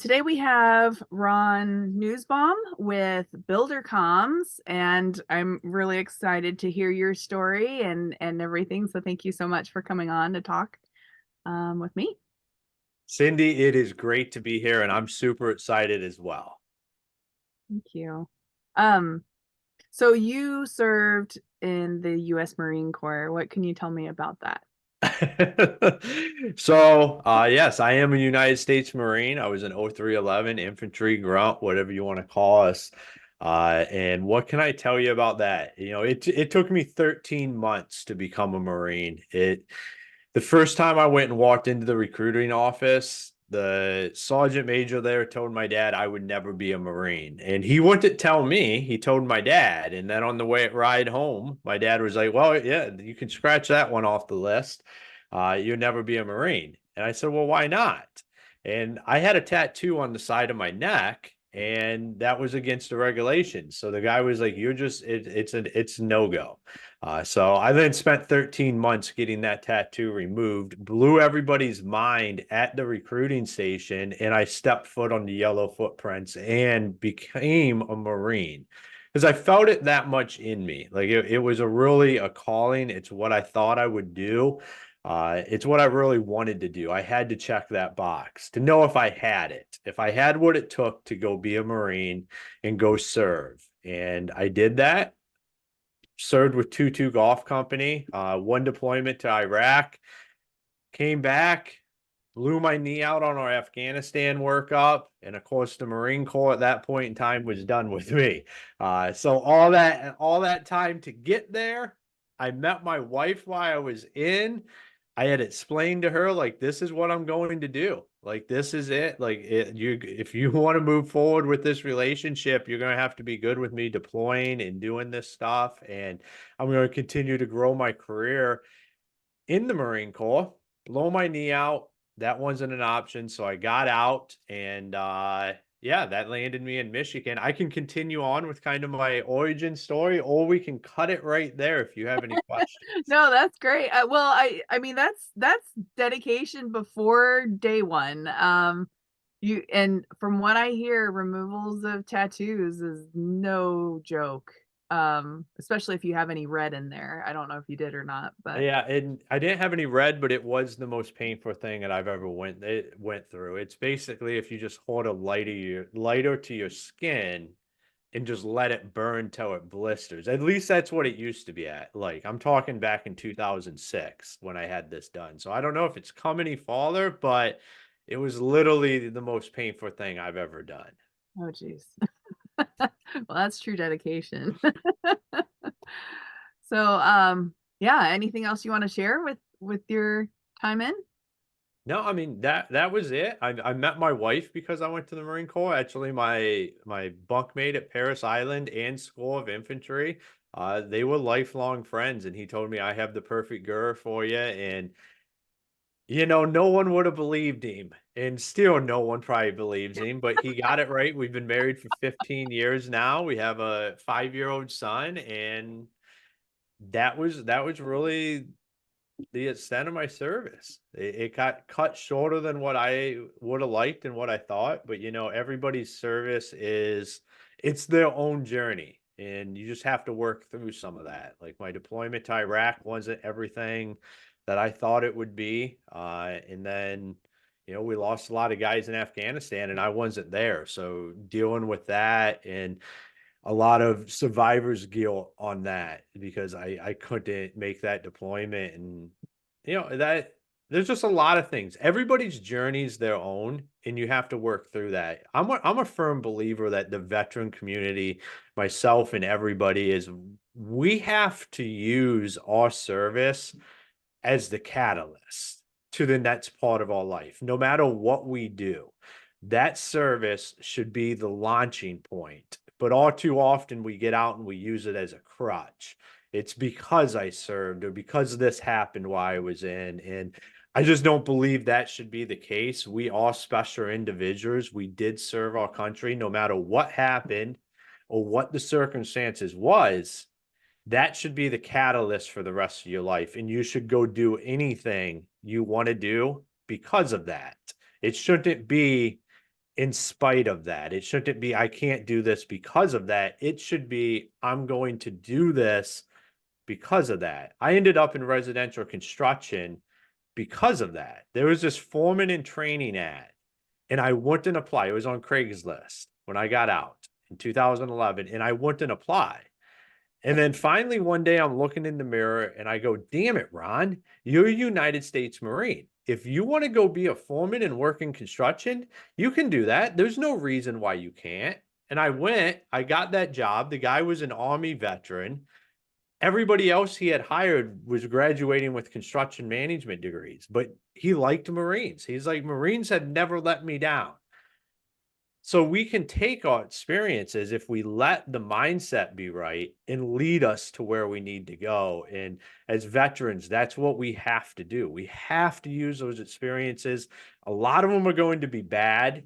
Today we have Ron Nussbaum with BuilderComs, and I'm really excited to hear your story and everything. So thank you so much for coming on to talk with me. Cindy, it is great to be here, and I'm super excited as well. Thank you. Um, so you served in the U.S. Marine Corps. What can you tell me about that? Yes, I am a United States Marine. I was an 0311 infantry grunt, whatever you want to call us. And what can I tell you about that? It took me 13 months to become a Marine. The first time I went and walked into the recruiting office, the sergeant major there told my dad I would never be a Marine. And he wouldn't tell me, he told my dad. And then on the way ride home, my dad was like, well, yeah, you can scratch that one off the list. You'll never be a Marine. And I said, well, why not? And I had a tattoo on the side of my neck, and that was against the regulations. So the guy was like, "You're just it's no go." So I then spent 13 months getting that tattoo removed, blew everybody's mind at the recruiting station, and I stepped foot on the yellow footprints and became a Marine because I felt it that much in me. Like it was a calling. It's what I thought I would do. It's what I really wanted to do. I had to check that box to know if I had it, if I had what it took to go be a Marine and go serve. And I did that, served with 22 Golf Company, one deployment to Iraq, came back, blew my knee out on our Afghanistan workup. And of course, the Marine Corps at that point in time was done with me. So all that time to get there, I met my wife while I was in. I had explained to her, like, this is what I'm going to do. Like, this is it. If you want to move forward with this relationship, you're going to have to be good with me deploying and doing this stuff. And I'm going to continue to grow my career in the Marine Corps, blow my knee out. That wasn't an option. So I got out and yeah, that landed me in Michigan. I can continue on with kind of my origin story, or we can cut it right there if you have any questions. No, that's great. I mean that's dedication before day one. You and from what I hear, removals of tattoos is no joke. Especially if you have any red in there. I don't know if you did or not, but Yeah, and I didn't have any red, but it was the most painful thing that I've ever went through. It's basically if you just hold a lighter to your skin and just let it burn till it blisters. At least that's what it used to be at. Like I'm talking back in 2006 when I had this done. So I don't know if it's come any farther, but it was literally the most painful thing I've ever done. oh geez. Well, that's true dedication. So, yeah, anything else you want to share with your time in? No, I mean that was it. I met my wife because I went to the Marine Corps. Actually, my bunkmate at Paris Island and School of Infantry, they were lifelong friends, and he told me I have the perfect girl for you. And no one would have believed him, and still no one probably believes him. But he got it right. We've been married for 15 years now. We have a 5-year-old son, and that was really the extent of my service. It got cut shorter than what I would have liked and what I thought, but everybody's service it's their own journey, and you just have to work through some of that. Like my deployment to Iraq wasn't everything that I thought it would be. And then we lost a lot of guys in Afghanistan and I wasn't there. So dealing with that and a lot of survivor's guilt on that because I couldn't make that deployment. And that there's just a lot of things. Everybody's journey is their own, and you have to work through that. I'm a firm believer that the veteran community, myself and everybody, is we have to use our service as the catalyst to the next part of our life. No matter what we do, that service should be the launching point. But all too often we get out and we use it as a crutch. It's because I served or because this happened while I was in. And I just don't believe that should be the case. We are special individuals. We did serve our country no matter what happened or what the circumstances was. That should be the catalyst for the rest of your life. And you should go do anything you want to do because of that. It shouldn't be in spite of that. It shouldn't be, I can't do this because of that. It should be, I'm going to do this because of that. I ended up in residential construction because of that. There was this foreman in training ad, and I wouldn't apply. It was on Craigslist when I got out in 2011, and I wouldn't apply. And then finally, one day I'm looking in the mirror and I go, damn it, Ron, you're a United States Marine. If you want to go be a foreman and work in construction, you can do that. There's no reason why you can't. And I went, I got that job. The guy was an Army veteran. Everybody else he had hired was graduating with construction management degrees, but he liked Marines. He's like, Marines have never let me down. So we can take our experiences if we let the mindset be right and lead us to where we need to go. And as veterans, that's what we have to do. We have to use those experiences. A lot of them are going to be bad.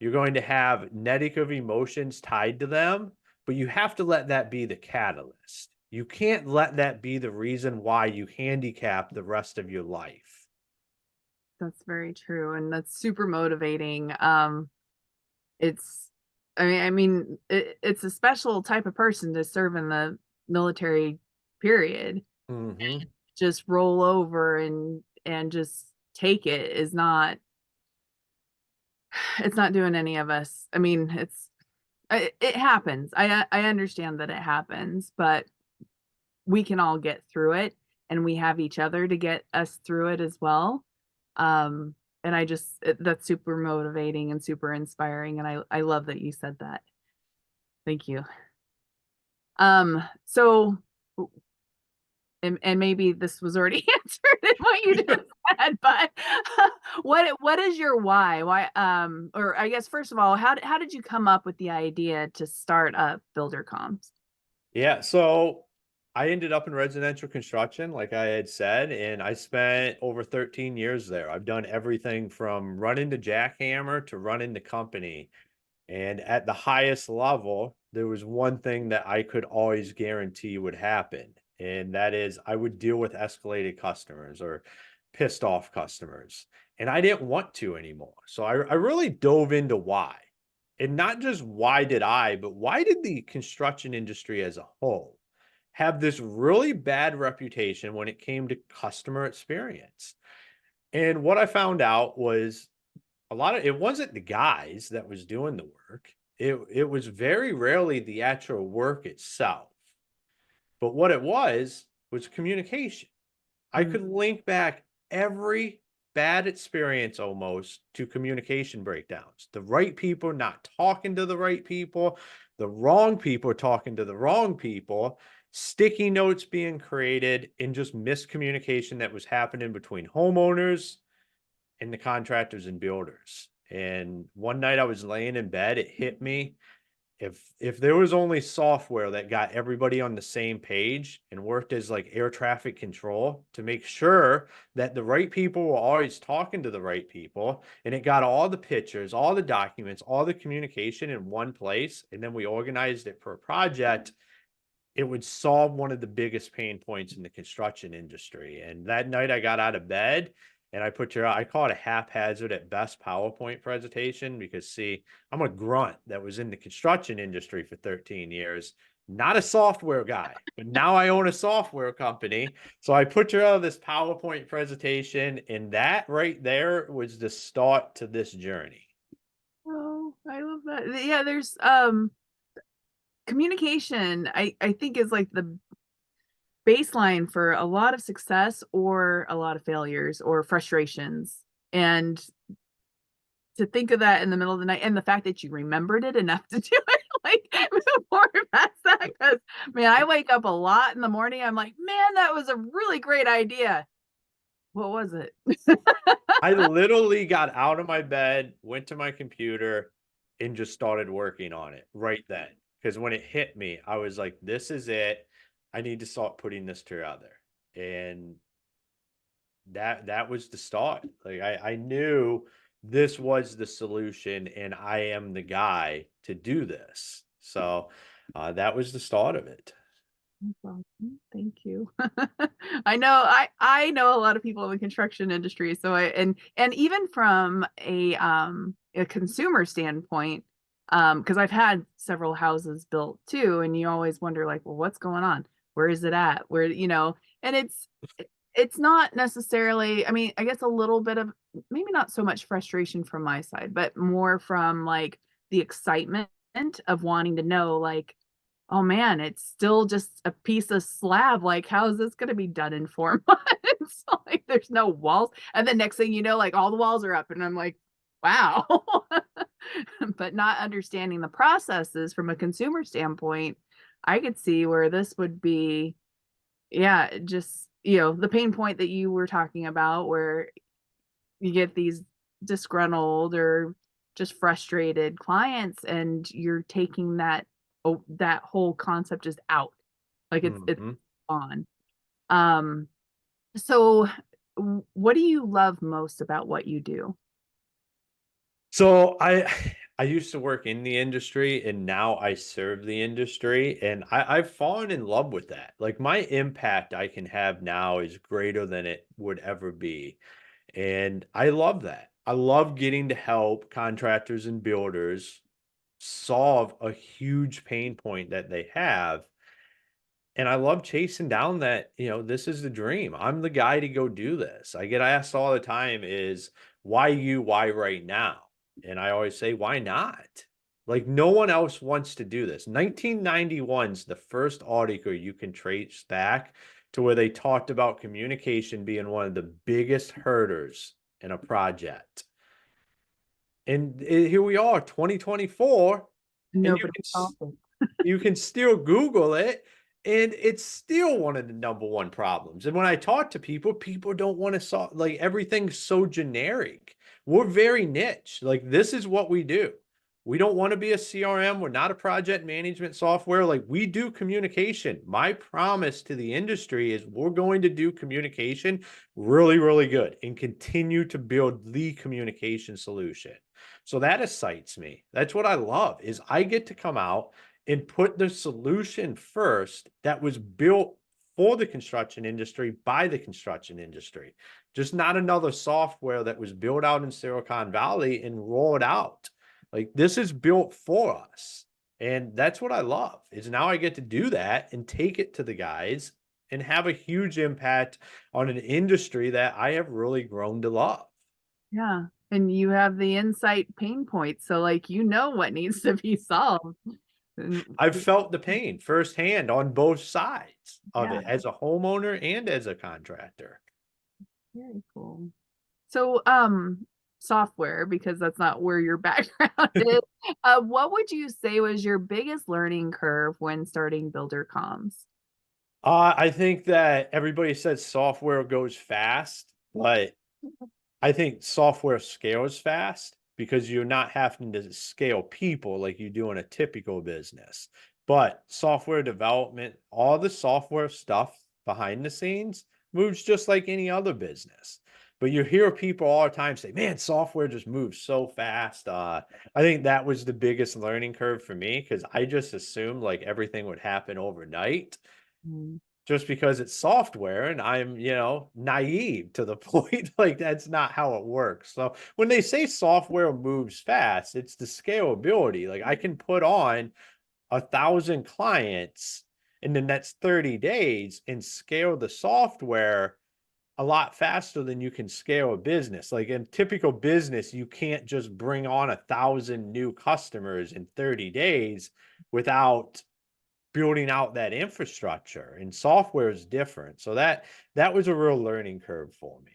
You're going to have negative emotions tied to them, but you have to let that be the catalyst. You can't let that be the reason why you handicap the rest of your life. That's very true, and that's super motivating. It's it's a special type of person to serve in the military, period. Hmm. Just roll over and just take it is not it's not doing any of us. I mean, it happens. I understand that it happens, but we can all get through it, and we have each other to get us through it as well. And that's super motivating and super inspiring, and I love that you said that. Thank you. So and maybe this was already answered in what you just said, but what is your why? Why, or I guess first of all, how did you come up with the idea to start up BuilderComs? Yeah, so I ended up in residential construction, like I had said, and I spent over 13 years there. I've done everything from running the jackhammer to running the company. And at the highest level, there was one thing that I could always guarantee would happen, and that is I would deal with escalated customers or pissed off customers. And I didn't want to anymore. So I really dove into why. And not just why did I, but why did the construction industry as a whole have this really bad reputation when it came to customer experience? And what I found out was a lot of it wasn't the guys that was doing the work. It was very rarely the actual work itself. But what it was communication. I Mm, could link back every bad experience almost to communication breakdowns. The right people not talking to the right people, the wrong people talking to the wrong people, sticky notes being created, and just miscommunication that was happening between homeowners and the contractors and builders. And one night I was laying in bed, it hit me. If there was only software that got everybody on the same page and worked as like air traffic control to make sure that the right people were always talking to the right people, and it got all the pictures, all the documents, all the communication in one place, and then we organized it for a project, it would solve one of the biggest pain points in the construction industry. And that night I got out of bed and I call it a haphazard at best PowerPoint presentation because see, I'm a grunt that was in the construction industry for 13 years, not a software guy, but now I own a software company. So I put together this PowerPoint presentation, and that right there was the start to this journey. oh, I love that. Yeah, there's communication. I think is like the baseline for a lot of success or a lot of failures or frustrations. And to think of that in the middle of the night and the fact that you remembered it enough to do it, like, move forward past that, because man, I wake up a lot in the morning, I'm like, "Man, that was a really great idea." What was it? I literally got out of my bed, went to my computer, and just started working on it right then. Because when it hit me, I was like, this is it. I need to start putting this together. And that was the start. Like I knew this was the solution, and I am the guy to do this. So that was the start of it. Well, thank you. I know a lot of people in the construction industry, so I and even from a a consumer standpoint, because I've had several houses built too, and you always wonder like, well, what's going on? Where is it at? Where, and it's not necessarily, I mean, I guess a little bit of maybe not so much frustration from my side, but more from like the excitement of wanting to know, like, oh man, it's still just a piece of slab. Like, how is this going to be done in 4 months? Like, there's no walls. And the next thing you know, like all the walls are up, and I'm like, wow. But not understanding the processes from a consumer standpoint, I could see where this would be, yeah, just, the pain point that you were talking about, where you get these disgruntled or just frustrated clients, and you're taking that whole concept just out. Like it's Mhm. gone. Um, so what do you love most about what you do? So I used to work in the industry and now I serve the industry and I've fallen in love with that. Like my impact I can have now is greater than it would ever be. And I love that. I love getting to help contractors and builders solve a huge pain point that they have. And I love chasing down that, this is the dream. I'm the guy to go do this. I get asked all the time is why you, why right now? And I always say, why not? Like no one else wants to do this. 1991 is the first article you can trace back to where they talked about communication being one of the biggest hurdles in a project. And here we are, 2024, and Nobody solves it. you can still Google it, and it's still one of the number one problems. And when I talk to people, people don't want to solve, like everything's so generic. We're very niche. Like this is what we do. We don't want to be a CRM. We're not a project management software. Like we do communication. My promise to the industry is we're going to do communication really, really good and continue to build the communication solution. So that excites me. That's what I love is I get to come out and put the solution first that was built for the construction industry by the construction industry. Just not another software that was built out in Silicon Valley and rolled out. Like this is built for us. And that's what I love is now I get to do that and take it to the guys and have a huge impact on an industry that I have really grown to love. Yeah. And you have the insight pain points. So like what needs to be solved. And I've felt the pain firsthand on both sides of yeah, it as a homeowner and as a contractor. very cool. So software, because that's not where your background is. What would you say was your biggest learning curve when starting BuilderComs? I think that everybody says software goes fast, but I think software scales fast because you're not having to scale people like you do in a typical business. But software development, all the software stuff behind the scenes moves just like any other business. But you hear people all the time say, man, software just moves so fast. I think that was the biggest learning curve for me because I just assumed like everything would happen overnight Mm, just because it's software and I'm, naive to the point. Like that's not how it works. So when they say software moves fast, it's the scalability. Like I can put on 1,000 clients in the next 30 days and scale the software a lot faster than you can scale a business. Like in typical business, you can't just bring on 1,000 new customers in 30 days without building out that infrastructure, and software is different. So that was a real learning curve for me.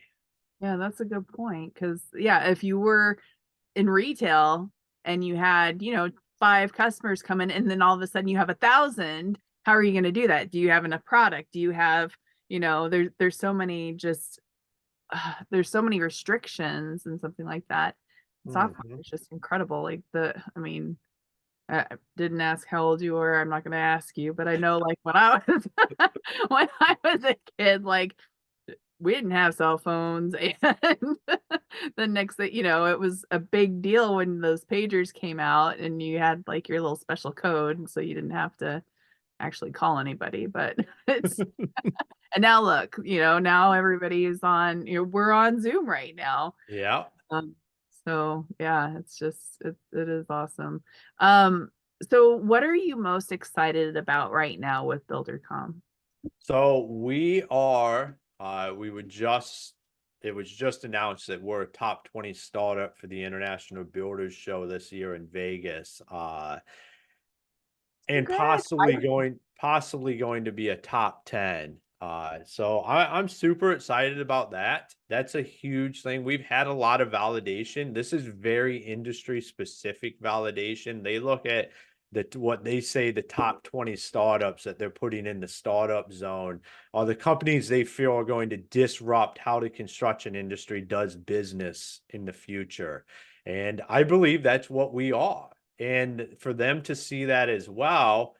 yeah, that's a good point. Because yeah, if you were in retail and you had, five customers come in, and then all of a sudden you have 1,000, how are you going to do that? Do you have enough product? Do you have, there's so many just there's so many restrictions and something like that. Software Mhm. is just incredible. Like I mean, I didn't ask how old you were. I'm not going to ask you, but I know like when I was when I was a kid, like we didn't have cell phones, and the next thing, it was a big deal when those pagers came out, and you had like your little special code, and so you didn't have to actually call anybody. But it's and now look, now everybody is on. We're on Zoom right now. Yeah. Um, So yeah, it's just it is awesome. Um, so what are you most excited about right now with BuilderCom? So we are, it was just announced that we're a top 20 startup for the International Builders Show this year in Vegas. And Congrats. I possibly going to be a top 10. So I'm super excited about that. That's a huge thing. We've had a lot of validation. This is very industry specific validation. They look at what they say the top 20 startups that they're putting in the startup zone are the companies they feel are going to disrupt how the construction industry does business in the future. And I believe that's what we are. And for them to see that as well,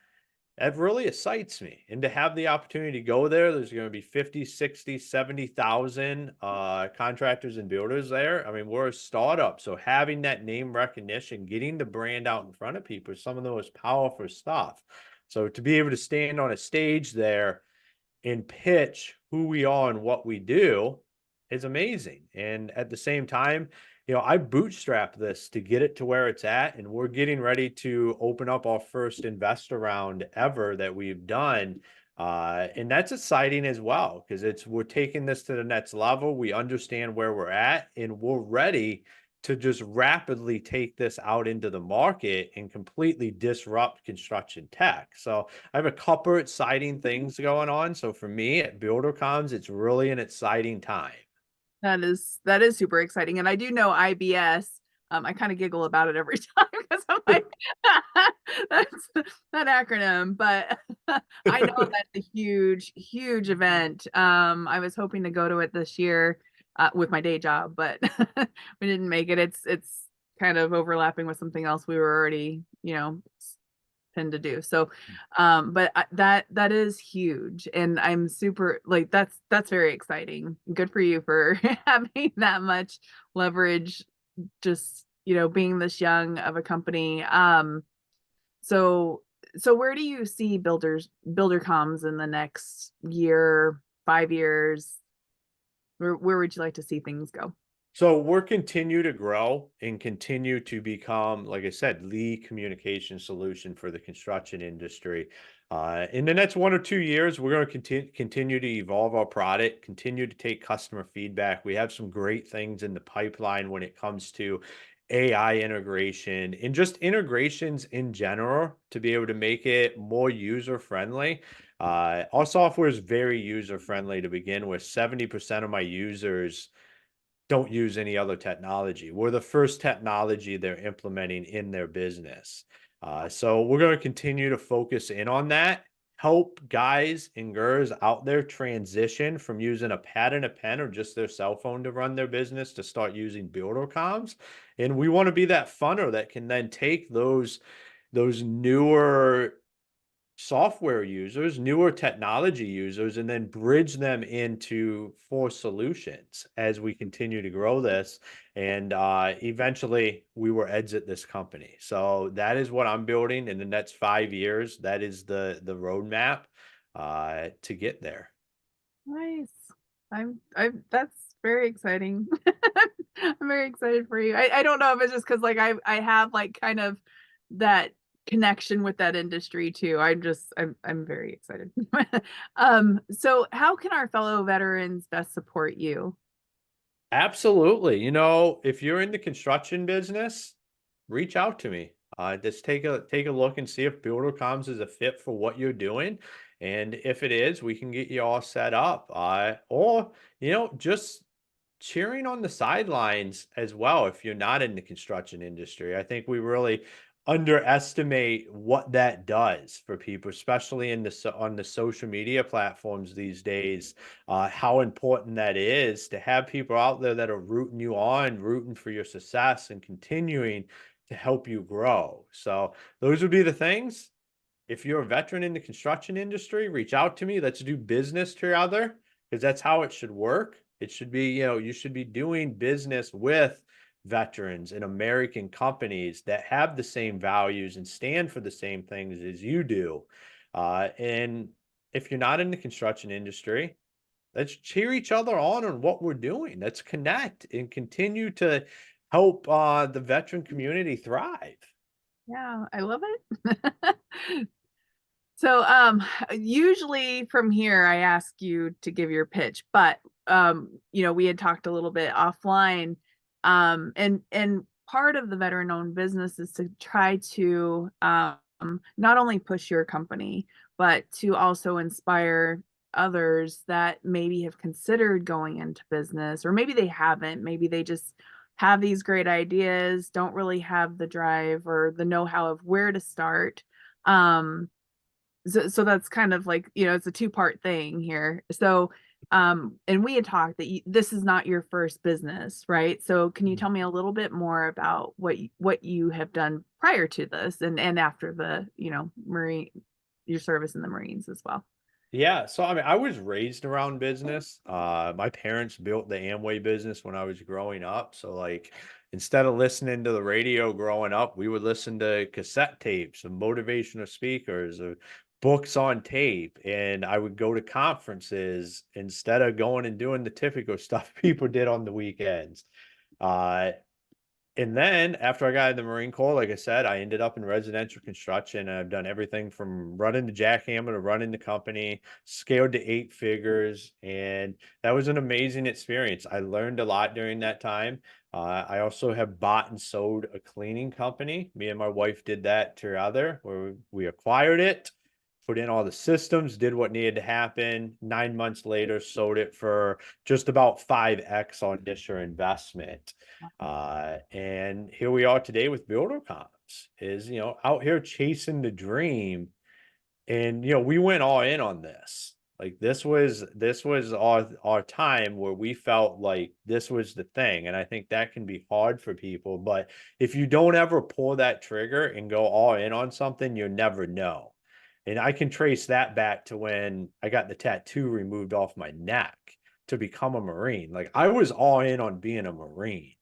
that really excites me. And to have the opportunity to go there, there's going to be 50, 60, 70,000 contractors and builders there. I mean, we're a startup. So having that name recognition, getting the brand out in front of people is some of the most powerful stuff. So to be able to stand on a stage there and pitch who we are and what we do is amazing. And at the same time, I bootstrapped this to get it to where it's at, and we're getting ready to open up our first investor round ever that we've done. And that's exciting as well because we're taking this to the next level. We understand where we're at, and we're ready to just rapidly take this out into the market and completely disrupt construction tech. So I have a couple exciting things going on. So for me at BuilderComs, it's really an exciting time. that is super exciting, and I do know IBS. I kind of giggle about it every time because I'm like, that's that acronym, but I know that's a huge, huge event. I was hoping to go to it this year with my day job, but we didn't make it. It's kind of overlapping with something else we were already, tend to do. So, but that is huge, and I'm super like that's very exciting. Good for you for having that much leverage. Just being this young of a company. So so where do you see builder comms in the next year, 5 years? Where would you like to see things go? So we're continue to grow and continue to become, like I said, the communication solution for the construction industry. In the next 1 or 2 years, we're going to continue to evolve our product, continue to take customer feedback. We have some great things in the pipeline when it comes to AI integration and just integrations in general to be able to make it more user friendly. Our software is very user friendly to begin with. 70% of my users don't use any other technology. We're the first technology they're implementing in their business. So we're going to continue to focus in on that, help guys and girls out there transition from using a pad and a pen or just their cell phone to run their business to start using BuilderComs. And we want to be that funnel that can then take those newer software users, newer technology users, and then bridge them into for solutions as we continue to grow this. And eventually we will exit this company. So that is what I'm building in the next 5 years. That is the roadmap to get there. Nice. I'm that's very exciting. I'm very excited for you. I don't know if it's just because like I have like kind of that connection with that industry too. I'm very excited. So how can our fellow veterans best support you? Absolutely. If you're in the construction business, reach out to me. Just take a look and see if BuilderComs is a fit for what you're doing. And if it is, we can get you all set up. Or, just cheering on the sidelines as well if you're not in the construction industry. I think we really underestimate what that does for people, especially on the social media platforms these days. How important that is to have people out there that are rooting you on, rooting for your success, and continuing to help you grow. So those would be the things. If you're a veteran in the construction industry, reach out to me. Let's do business together because that's how it should work. It should be, you should be doing business with veterans and American companies that have the same values and stand for the same things as you do. And if you're not in the construction industry, let's cheer each other on what we're doing. Let's connect and continue to help the veteran community thrive. Yeah, I love it. So, usually from here, I ask you to give your pitch, but we had talked a little bit offline, and part of the veteran-owned business is to try to not only push your company, but to also inspire others that maybe have considered going into business, or maybe they haven't. Maybe they just have these great ideas, don't really have the drive or the know-how of where to start. Um, so that's kind of like, it's a two-part thing here. So, and we had talked that this is not your first business, right? So can you tell me a little bit more about what you have done prior to this and after the, Marine, your service in the Marines as well? Yeah, so I mean, I was raised around business. My parents built the Amway business when I was growing up. So like instead of listening to the radio growing up, we would listen to cassette tapes and motivational speakers or books on tape. And I would go to conferences instead of going and doing the typical stuff people did on the weekends. Uh, and then after I got in the Marine Corps, like I said, I ended up in residential construction. And I've done everything from running the jackhammer to running the company, scaled to 8 figures. And that was an amazing experience. I learned a lot during that time. I also have bought and sold a cleaning company. Me and my wife did that together, where we acquired it, put in all the systems, did what needed to happen. 9 months later, sold it for just about 5x on initial investment. And here we are today with BuilderComs, is out here chasing the dream. And we went all in on this. Like this was our time where we felt like this was the thing. And I think that can be hard for people. But if you don't ever pull that trigger and go all in on something, you'll never know. And I can trace that back to when I got the tattoo removed off my neck to become a Marine. Like I was all in on being a Marine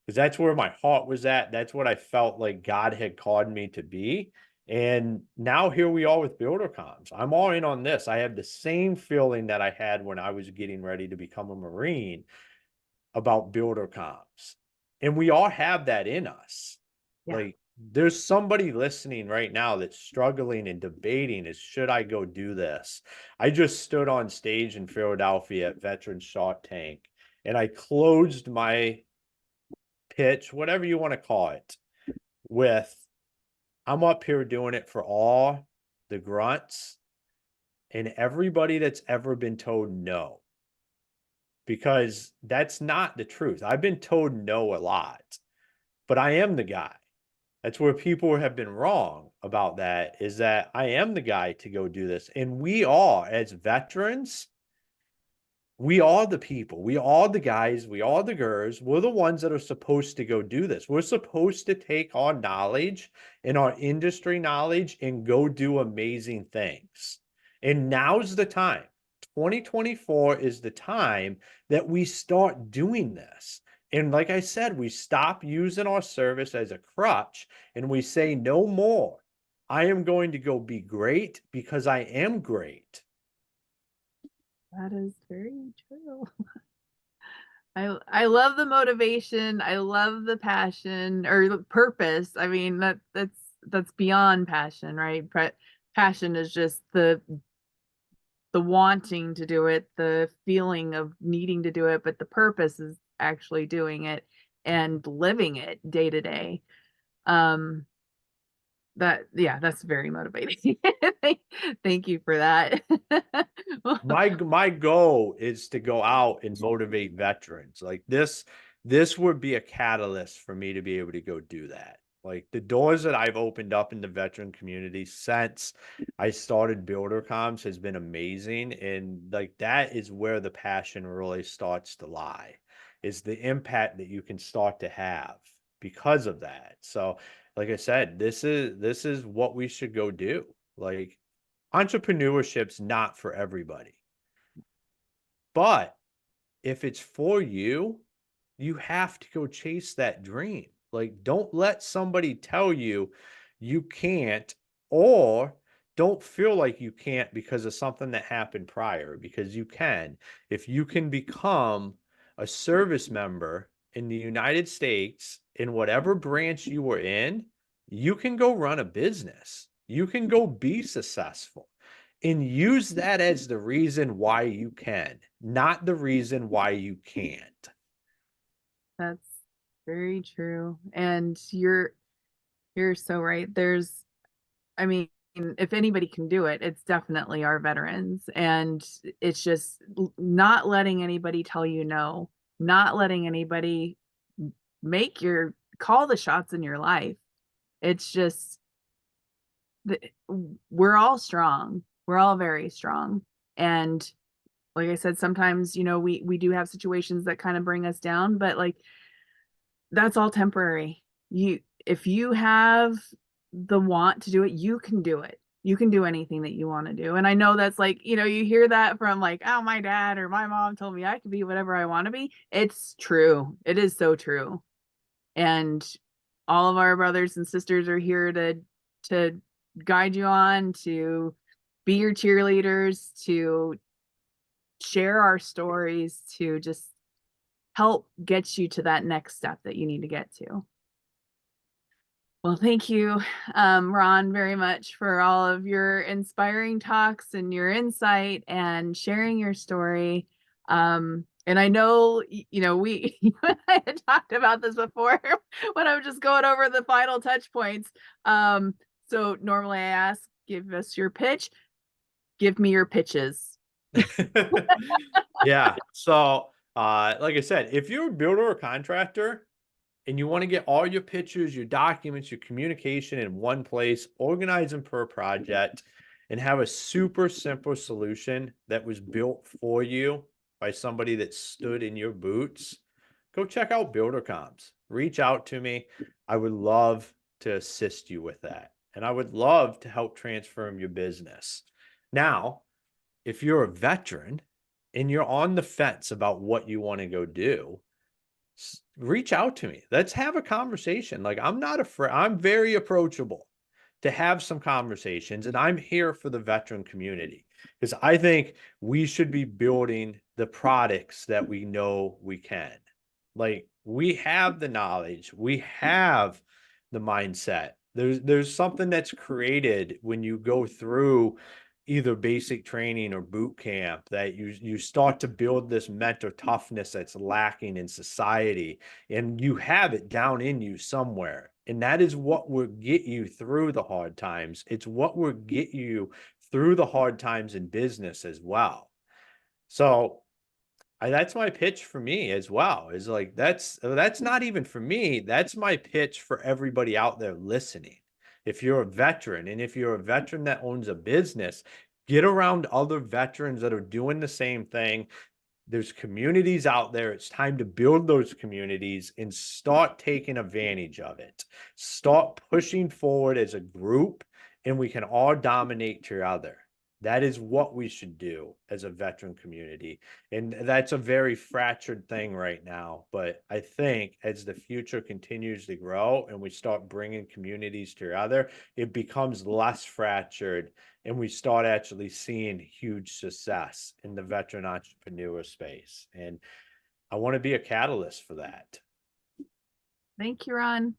because that's where my heart was at. That's what I felt like God had called me to be. And now here we are with BuilderComs. I'm all in on this. I have the same feeling that I had when I was getting ready to become a Marine about BuilderComs. And we all have that in us. Yeah. Like there's somebody listening right now that's struggling and debating is should I go do this? I just stood on stage in Philadelphia at Veterans Shark Tank and I closed my pitch, whatever you want to call it, with I'm up here doing it for all the grunts and everybody that's ever been told no, because that's not the truth. I've been told no a lot, but I am the guy. That's where people have been wrong about that, is that I am the guy to go do this. And we are, as veterans, we are the people. We are the guys. We are the girls. We're the ones that are supposed to go do this. We're supposed to take our knowledge and our industry knowledge and go do amazing things. And now's the time. 2024 is the time that we start doing this. And like I said, we stop using our service as a crutch and we say, no more. I am going to go be great because I am great. That is very true. I love the motivation. I love the passion or the purpose. I mean, that's beyond passion, right? Passion is just the wanting to do it, the feeling of needing to do it, but the purpose is actually doing it and living it day to day. Um, yeah, that's very motivating. Thank, thank you for that. My goal is to go out and motivate veterans. Like this would be a catalyst for me to be able to go do that. Like the doors that I've opened up in the veteran community since I started BuilderComs has been amazing. And like that is where the passion really starts to lie, is the impact that you can start to have because of that. So like I said, this is what we should go do. Like entrepreneurship's not for everybody. But if it's for you, you have to go chase that dream. Like, don't let somebody tell you you can't, or don't feel like you can't because of something that happened prior, because you can. If you can become a service member in the United States, in whatever branch you were in, you can go run a business. You can go be successful and use that as the reason why you can, not the reason why you can't. That's very true, and you're so right. I mean, if anybody can do it, it's definitely our veterans, and it's just not letting anybody tell you no, not letting anybody make your call the shots in your life. It's just the, we're all strong. We're all very strong, and like I said, sometimes we do have situations that kind of bring us down, but like that's all temporary. You If you have the want to do it, you can do it. You can do anything that you want to do. And I know that's like, you hear that from like, oh, my dad or my mom told me I could be whatever I want to be. It's true. It is so true. And all of our brothers and sisters are here to guide you on, to be your cheerleaders, to share our stories, to just help get you to that next step that you need to get to. Well, thank you, Ron, very much for all of your inspiring talks and your insight and sharing your story. And I know, we you and I had talked about this before when I was just going over the final touch points. So normally I ask, give us your pitch, give me your pitches. Yeah. So, like I said, if you're a builder or contractor and you want to get all your pictures, your documents, your communication in one place, organize them per project, and have a super simple solution that was built for you by somebody that stood in your boots, go check out BuilderComs. Reach out to me. I would love to assist you with that. And I would love to help transform your business. Now, if you're a veteran and you're on the fence about what you want to go do, reach out to me. Let's have a conversation. Like, I'm not afraid. I'm very approachable to have some conversations, and I'm here for the veteran community because I think we should be building the products that we know we can. Like, we have the knowledge, we have the mindset. There's something that's created when you go through either basic training or boot camp that you start to build this mental toughness that's lacking in society, and you have it down in you somewhere, and that is what will get you through the hard times. It's what will get you through the hard times in business as well. So that's my pitch for me as well. Is like that's not even for me. That's my pitch for everybody out there listening. If you're a veteran, and if you're a veteran that owns a business, get around other veterans that are doing the same thing. There's communities out there. It's time to build those communities and start taking advantage of it. Start pushing forward as a group, and we can all dominate each other. That is what we should do as a veteran community. And that's a very fractured thing right now. But I think as the future continues to grow and we start bringing communities together, it becomes less fractured, and we start actually seeing huge success in the veteran entrepreneur space. And I want to be a catalyst for that. Thank you, Ron.